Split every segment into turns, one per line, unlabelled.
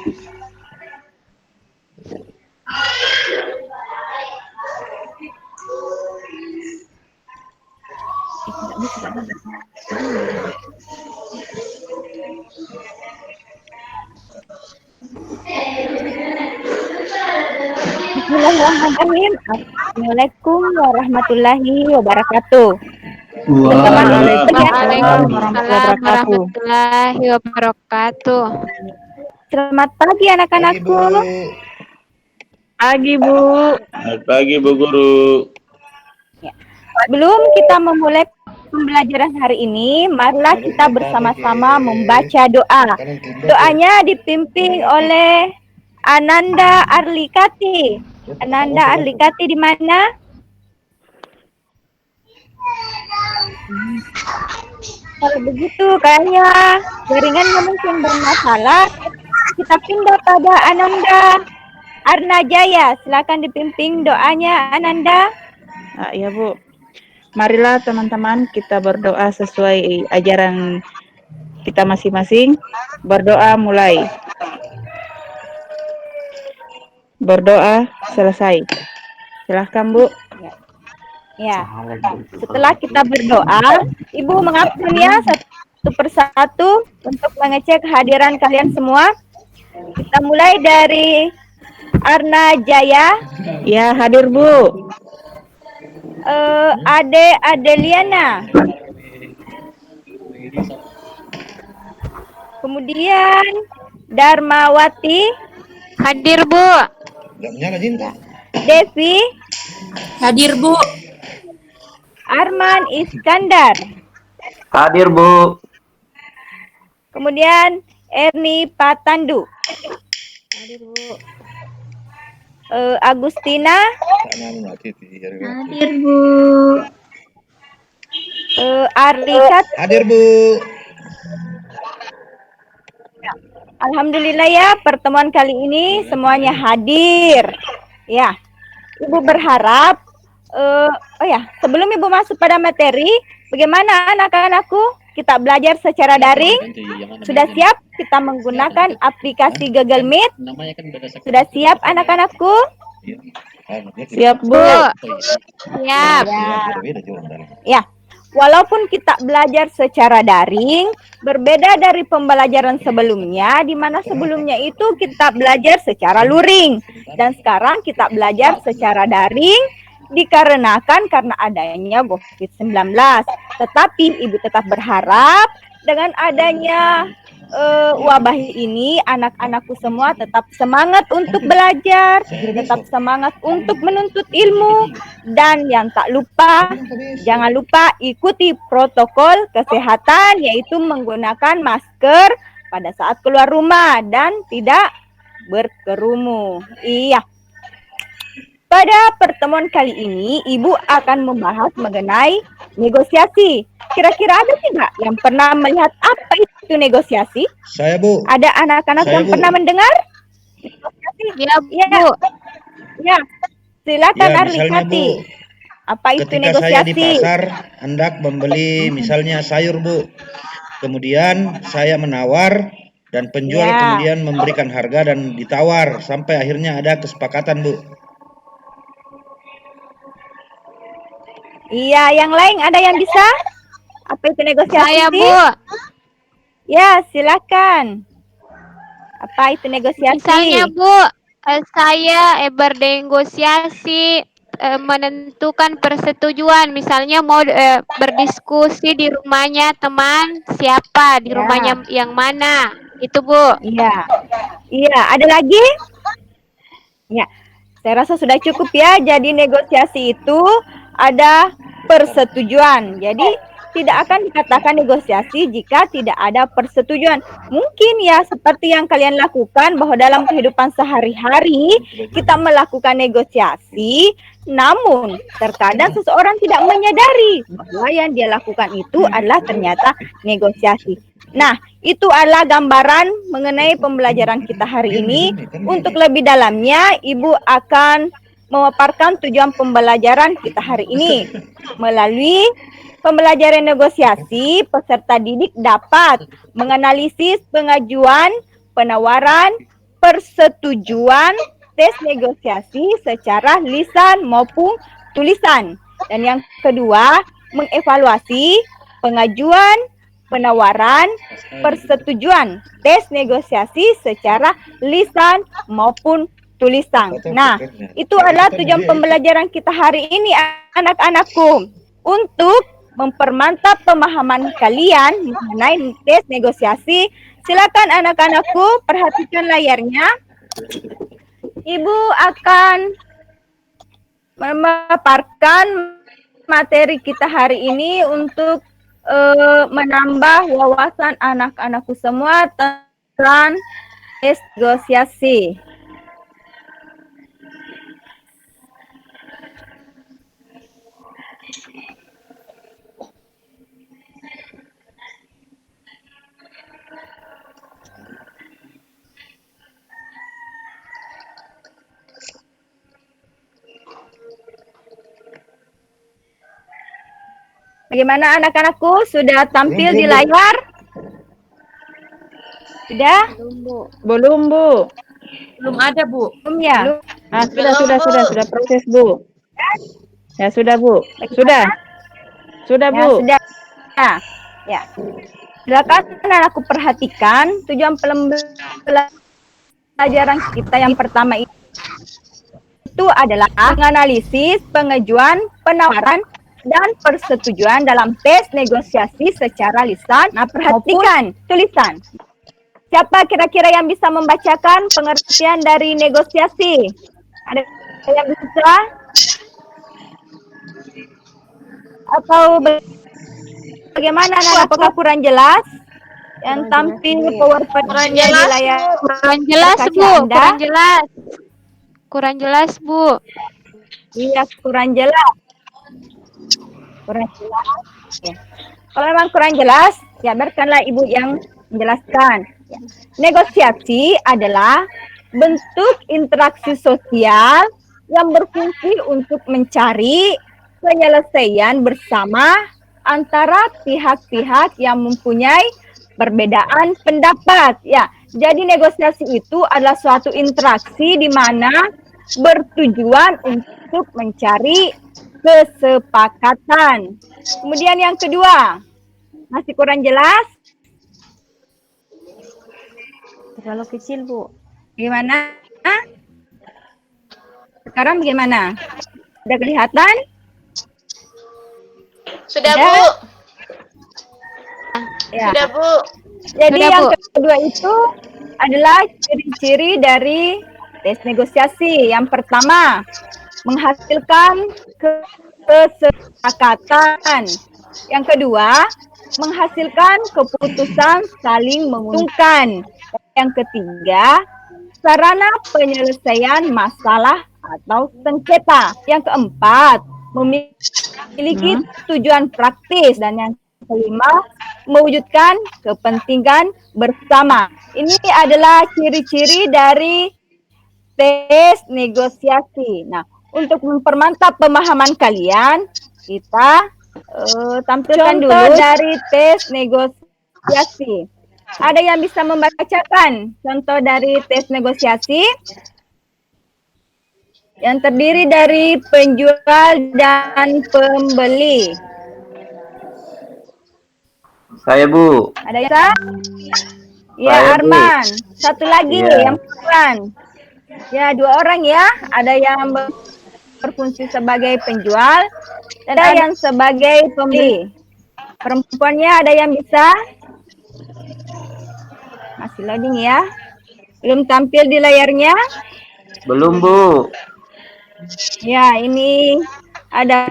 Bismillahirrahmanirrahim. Assalamualaikum warahmatullahi wabarakatuh.
Waalaikumsalam warahmatullahi wabarakatuh.
Selamat pagi anak-anakku.
Pagi, Bu.
Selamat pagi, Bu Guru.
Sebelum kita memulai pembelajaran hari ini, marilah kita bersama-sama membaca doa. Doanya dipimpin oleh Ananda Arlikati. Ananda Arlikati di mana? Kalau begitu kayaknya jaringannya mungkin bermasalah. Kita pindah pada Ananda Arnajaya. Silakan dipimpin doanya Ananda.
Ya, Bu. Marilah teman-teman kita berdoa sesuai ajaran kita masing-masing. Berdoa mulai. Berdoa selesai. Silahkan, Bu.
Ya. Setelah kita berdoa, Ibu mengabsen ya satu persatu untuk mengecek kehadiran kalian semua. Kita mulai dari Arna Jaya.
Ya, hadir, Bu.
Ade Adeliana. Kemudian Darmawati.
Hadir, Bu.
Devi.
Hadir, Bu.
Arman Iskandar.
Hadir, Bu.
Kemudian Erni Patandu. Hadir, Bu. Agustina.
Hadir, Bu.
Arlikat.
Hadir, Bu.
Alhamdulillah ya, pertemuan kali ini semuanya hadir. Ya, Ibu berharap, sebelum Ibu masuk pada materi, bagaimana anak-anakku? Kita belajar secara daring. Sudah siap kita menggunakan aplikasi Google Meet? Sudah siap anak-anakku?
Siap, Bu.
Siap. Ya. Walaupun kita belajar secara daring, berbeda dari pembelajaran sebelumnya, di mana sebelumnya itu kita belajar secara luring. Dan sekarang kita belajar secara daring, dikarenakan karena adanya COVID-19. Tetapi Ibu tetap berharap dengan adanya wabah ini, anak-anakku semua tetap semangat untuk belajar, tetap semangat untuk menuntut ilmu, dan yang tak lupa, jangan lupa ikuti protokol kesehatan, yaitu menggunakan masker pada saat keluar rumah dan tidak berkerumun. Iya. Pada pertemuan kali ini, Ibu akan membahas mengenai negosiasi. Kira-kira ada tidak yang pernah melihat apa itu negosiasi?
Saya, Bu.
Ada anak-anak yang pernah mendengar?
Ya, Bu.
Ya. Silakan
Ya,
Arlikati.
Bu,
apa itu
ketika
negosiasi?
saya di pasar hendak membeli misalnya sayur, Bu. Kemudian saya menawar dan penjual kemudian memberikan harga dan ditawar sampai akhirnya ada kesepakatan, Bu.
Iya, yang lain ada yang bisa? Apa itu negosiasi?
Saya, Bu.
Ya, silakan. Apa itu negosiasi?
Misalnya, Bu, saya bernegosiasi menentukan persetujuan. Misalnya mau berdiskusi di rumahnya teman siapa, di rumahnya yang mana. Itu, Bu.
Iya. Iya, ada lagi? Ya. Saya rasa sudah cukup ya. Jadi negosiasi itu ada persetujuan. Jadi tidak akan dikatakan negosiasi jika tidak ada persetujuan. Mungkin ya seperti yang kalian lakukan bahwa dalam kehidupan sehari-hari kita melakukan negosiasi, namun terkadang seseorang tidak menyadari bahwa yang dia lakukan itu adalah ternyata negosiasi. Nah, itu adalah gambaran mengenai pembelajaran kita hari ini. Untuk lebih dalamnya, Ibu akan memaparkan tujuan pembelajaran kita hari ini. Melalui pembelajaran negosiasi, peserta didik dapat menganalisis pengajuan, penawaran, persetujuan tes negosiasi secara lisan maupun tulisan. Dan yang kedua, mengevaluasi pengajuan, penawaran, persetujuan tes negosiasi secara lisan maupun tulisan. Nah, itu adalah tujuan pembelajaran kita hari ini, anak-anakku, untuk mempermantap pemahaman kalian mengenai tes negosiasi. Silakan anak-anakku, perhatikan layarnya. Ibu akan memaparkan materi kita hari ini untuk menambah wawasan anak-anakku semua tentang tes negosiasi. Bagaimana anak-anakku? Sudah tampil di layar? Sudah? Belum, Bu.
Belum ada, Bu.
Belum ya?
Ah, sudah proses, Bu. Ya, sudah, Bu. Sudah. Sudah,
Ya,
Bu.
sudah. Ya. Silakan anakku perhatikan tujuan pembelajaran kita yang pertama itu adalah menganalisis pengajuan, penawaran, dan persetujuan dalam tes negosiasi secara lisan. Nah, perhatikan tulisan. Siapa kira-kira yang bisa membacakan pengertian dari negosiasi? Ada yang bisa? Atau bagaimana? Apakah kurang jelas? Yang tampil PowerPoint-nya di layar.
Kurang jelas, Bu. Kurang jelas. Kurang jelas, Bu.
Iya, kurang jelas. Kurang jelas. Ya. Kalau memang kurang jelas, ya biarkanlah Ibu yang menjelaskan. Ya. Negosiasi adalah bentuk interaksi sosial yang berfungsi untuk mencari penyelesaian bersama antara pihak-pihak yang mempunyai perbedaan pendapat. Ya, jadi negosiasi itu adalah suatu interaksi di mana bertujuan untuk mencari kesepakatan. Kemudian yang kedua, masih kurang jelas?
Terlalu kecil, Bu.
Gimana? Sekarang bagaimana? Sudah kelihatan?
Sudah,
Sudah?
Bu.
Ya.
Sudah, Bu.
Jadi
Sudah,
yang
Bu.
kedua itu adalah ciri-ciri dari tes negosiasi. Yang pertama, menghasilkan kesepakatan. Yang kedua, menghasilkan keputusan saling menguntungkan. Yang ketiga, sarana penyelesaian masalah atau sengketa. Yang keempat, memiliki tujuan praktis. Dan yang kelima, mewujudkan kepentingan bersama. Ini adalah ciri-ciri dari tes negosiasi. Nah, untuk mempermantap pemahaman kalian, kita tampilkan dulu dari tes negosiasi. Ada yang bisa membacakan contoh dari tes negosiasi? Yang terdiri dari penjual dan pembeli.
Saya, Bu.
Ada yang bisa? Ya,
Saya, Bu.
Arman. Satu lagi
Iya.
yang perempuan. Ya, 2 orang ya. Ada yang berfungsi sebagai penjual dan ada yang sebagai pembeli. Perempuannya ada yang bisa? Masih loading ya. Belum tampil di layarnya?
Belum, Bu.
Ya, ini ada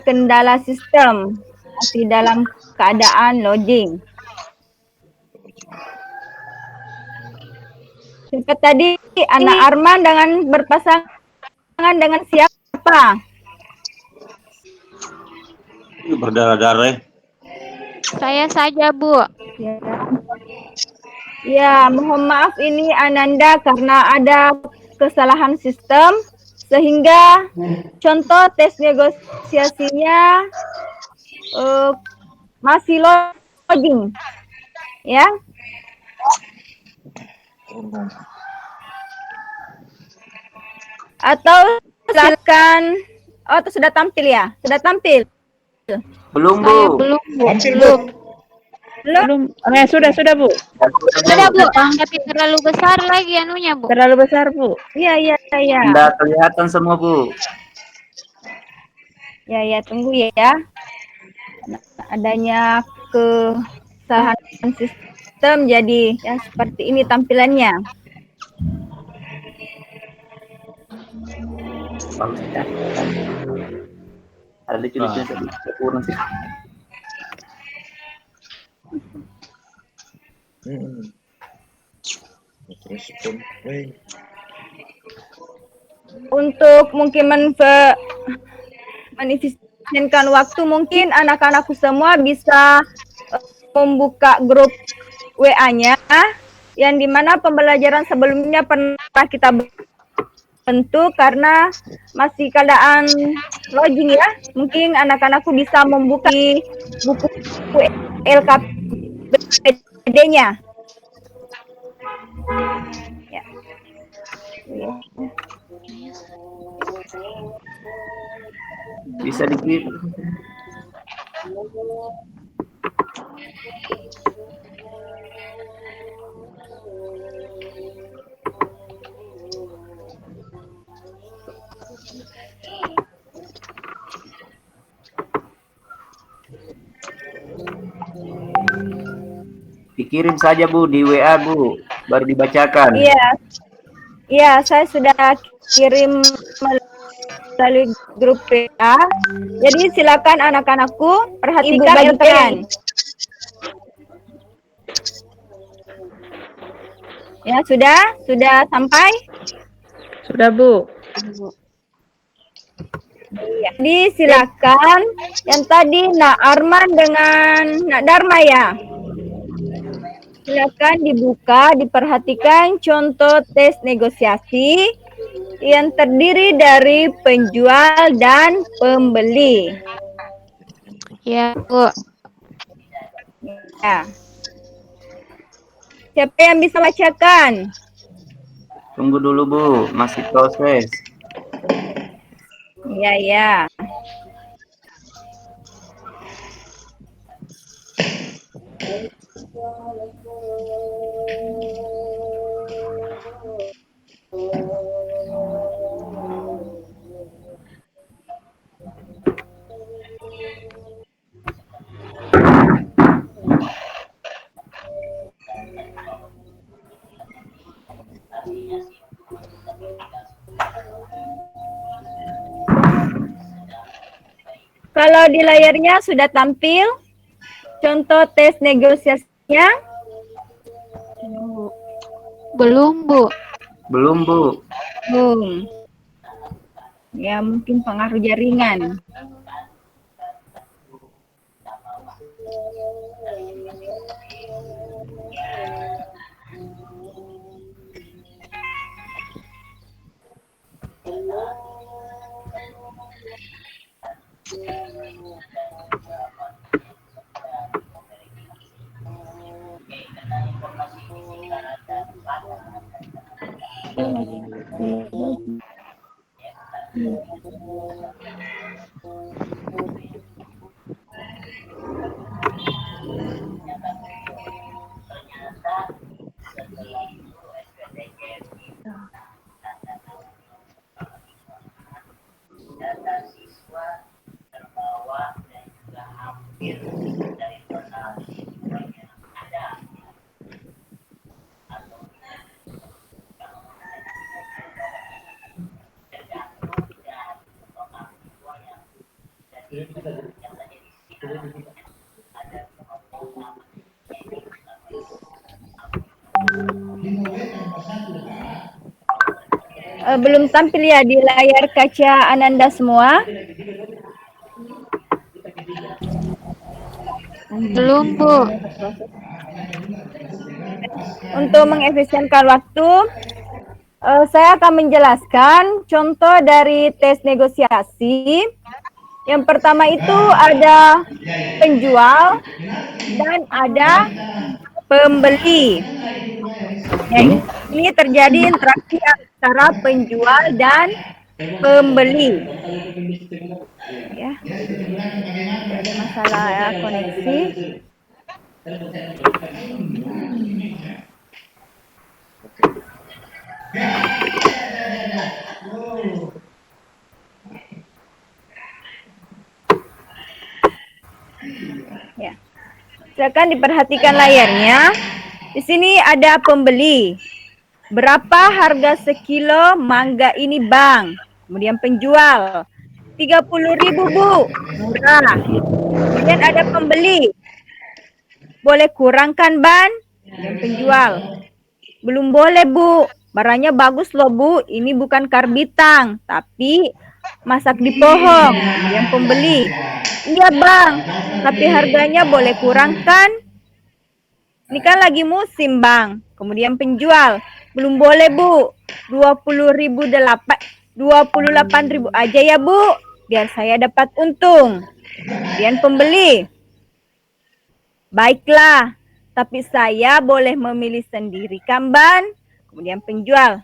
kendala sistem. Masih dalam keadaan loading. Siapa tadi? Anak Arman dengan berpasangan dengan siapa?
Berdarah-darah.
Saya saja, Bu.
Ya. Ya, mohon maaf ini Ananda karena ada kesalahan sistem sehingga contoh tes negosiasinya masih loading. Ya. Atau silakan. Oh, itu sudah tampil ya? Sudah tampil?
Belum,
Saya
Bu.
belum, Bu.
Tampil, Bu.
Belum?
Belum. Sudah, Bu.
Sudah, Bu. Tapi terlalu besar lagi anunya, Bu.
Terlalu besar, Bu.
Iya.
Tidak kelihatan semua, Bu.
Ya, tunggu ya. Adanya kesalahan sistem jadi ya seperti ini tampilannya.
Bagus ya. Ada lucu-lucunya tadi. Kurang sih.
Terus play.
Untuk mungkin menefisienkan waktu, mungkin anak-anakku semua bisa membuka grup WA-nya yang dimana pembelajaran sebelumnya pernah kita bentuk karena masih keadaan login ya. Mungkin anak-anakku bisa membuka di buku LKPD-nya. Ya.
Bisa dikirim. Dikirim saja, Bu, di WA, Bu. Baru dibacakan.
Iya, saya sudah kirim melalui grup WA. Jadi silakan anak-anakku perhatikan LKN. Ya, sudah sampai?
Sudah, Bu.
Ya. Jadi silakan yang tadi Nak Arman dengan Nak Dharma ya. Silakan dibuka, diperhatikan contoh tes negosiasi yang terdiri dari penjual dan pembeli.
Ya, Bu.
Ya. Siapa yang bisa bacakan?
Tunggu dulu, Bu. Masih proses.
Ya. Kalau di layarnya sudah tampil contoh tes negosiasinya?
Belum, Bu.
Belum, Bu.
Belum. Ya, mungkin pengaruh jaringan. Belum tampil ya di layar kaca Ananda semua?
Belum, Bu.
Untuk mengefisienkan waktu, saya akan menjelaskan contoh dari tes negosiasi. Yang pertama itu ada penjual dan ada pembeli. Ya, ini terjadi interaksi antara penjual dan pembeli. Ya, ada masalah koneksi. Ya. Silakan diperhatikan layarnya. Di sini ada pembeli. Berapa harga sekilo mangga ini, Bang? Kemudian penjual. 30.000, Bu. Murah. Kemudian ada pembeli. Boleh kurangkan, Ban? Dan penjual. Belum boleh, Bu. Barangnya bagus loh, Bu. Ini bukan karbitang, tapi masak di pohon. Kemudian pembeli. Iya, Bang. Tapi harganya boleh kurangkan? Ini kan lagi musim, Bang. Kemudian penjual. Belum boleh, Bu. 28.000 aja ya, Bu. Biar saya dapat untung. Kemudian pembeli. Baiklah. Tapi saya boleh memilih sendiri kan, Ban? Kemudian penjual.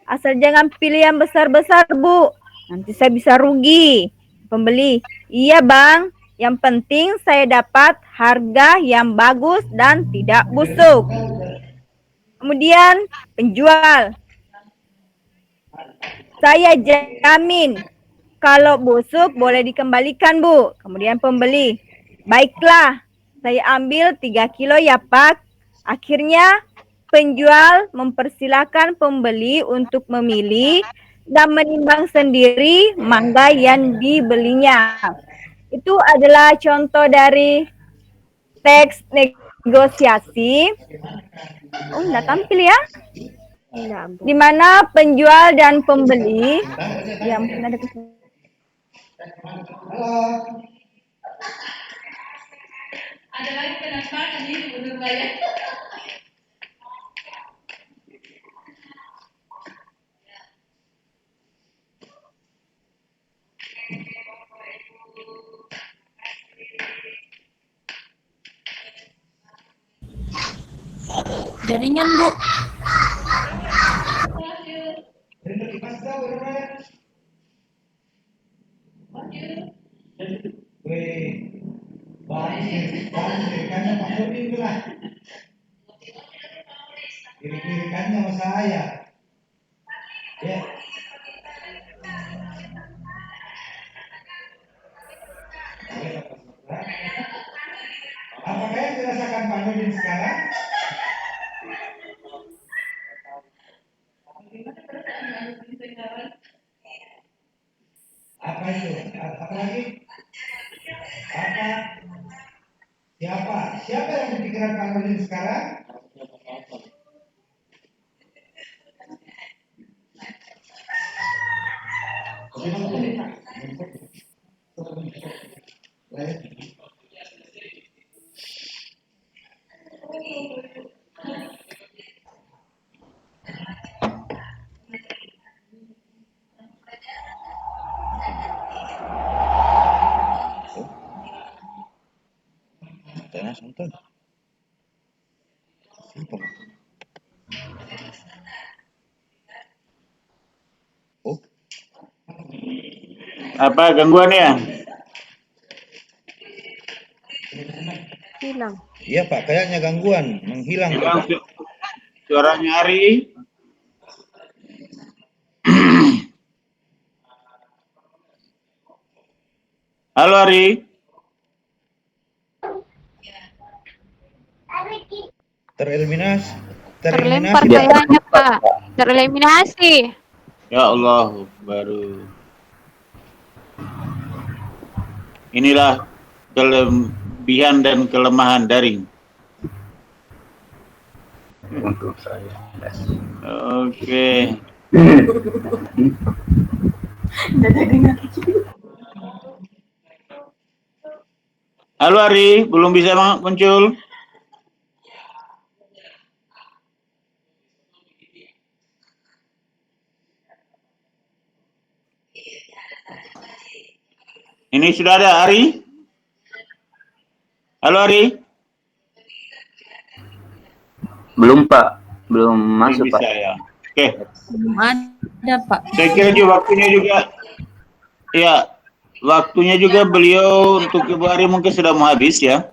Asal jangan pilih yang besar-besar, Bu. Nanti saya bisa rugi. Pembeli. Iya, Bang. Yang penting saya dapat harga yang bagus dan tidak busuk. Kemudian penjual. Saya jamin kalau busuk boleh dikembalikan, Bu. Kemudian pembeli. Baiklah, saya ambil 3 kilo ya, Pak. Akhirnya penjual mempersilahkan pembeli untuk memilih dan menimbang sendiri mangga yang dibelinya. Itu adalah contoh dari teks negosiasi. Oh, nggak tampil ya? Di mana penjual dan pembeli, ya mungkin ada kesalahan.
Ada lagi penasaran ini menurut saya.
Jaringan, Bu.
Kiri-kirikannya sama saya. Ya. Apakah yang dirasakan Pak Nurdin sekarang? Apa itu? Apa lagi? Apa? Siapa? Siapa yang berpikiran Pak Nurdin sekarang?
Apa gangguannya?
Hilang.
Iya Pak, kayaknya gangguan, menghilang.
Hilang suaranya Ari. Halo Ari.
Terlempar kayaknya, Pak. Tereliminasi.
Ya Allah, baru. Inilah kelebihan dan kelemahan daring.
Untuk saya.
Oke. Halo Ari, belum bisa muncul? Ini sudah ada Ari? Halo Ari?
Belum Pak, belum masuk
Bisa
Pak.
ya. Oke.
Belum ada, Pak.
Saya kira juga waktunya juga beliau untuk Ibu Ari mungkin sudah mau habis ya.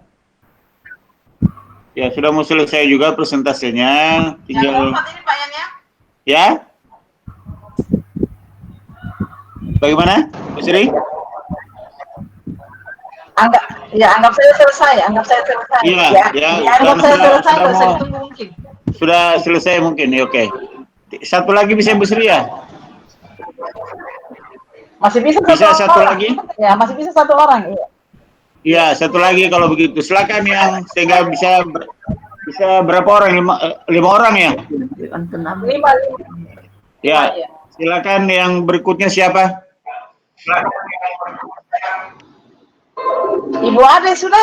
Ya, sudah mau selesai juga presentasinya. Tinggal ya. Bagaimana, Bu Sri?
Anggap saya selesai.
Iya, ya.
Anggap saya selesai, saya tunggu mungkin.
Sudah selesai mungkin, ya, oke. Satu lagi bisa Bu Sri ya?
Masih bisa
Satu lagi?
Ya, masih bisa satu orang. Iya.
Iya, satu lagi kalau begitu. Silakan yang sehingga bisa berapa orang? Lima orang ya?
5.
Ya, silakan yang berikutnya siapa?
Ibu Ade sudah.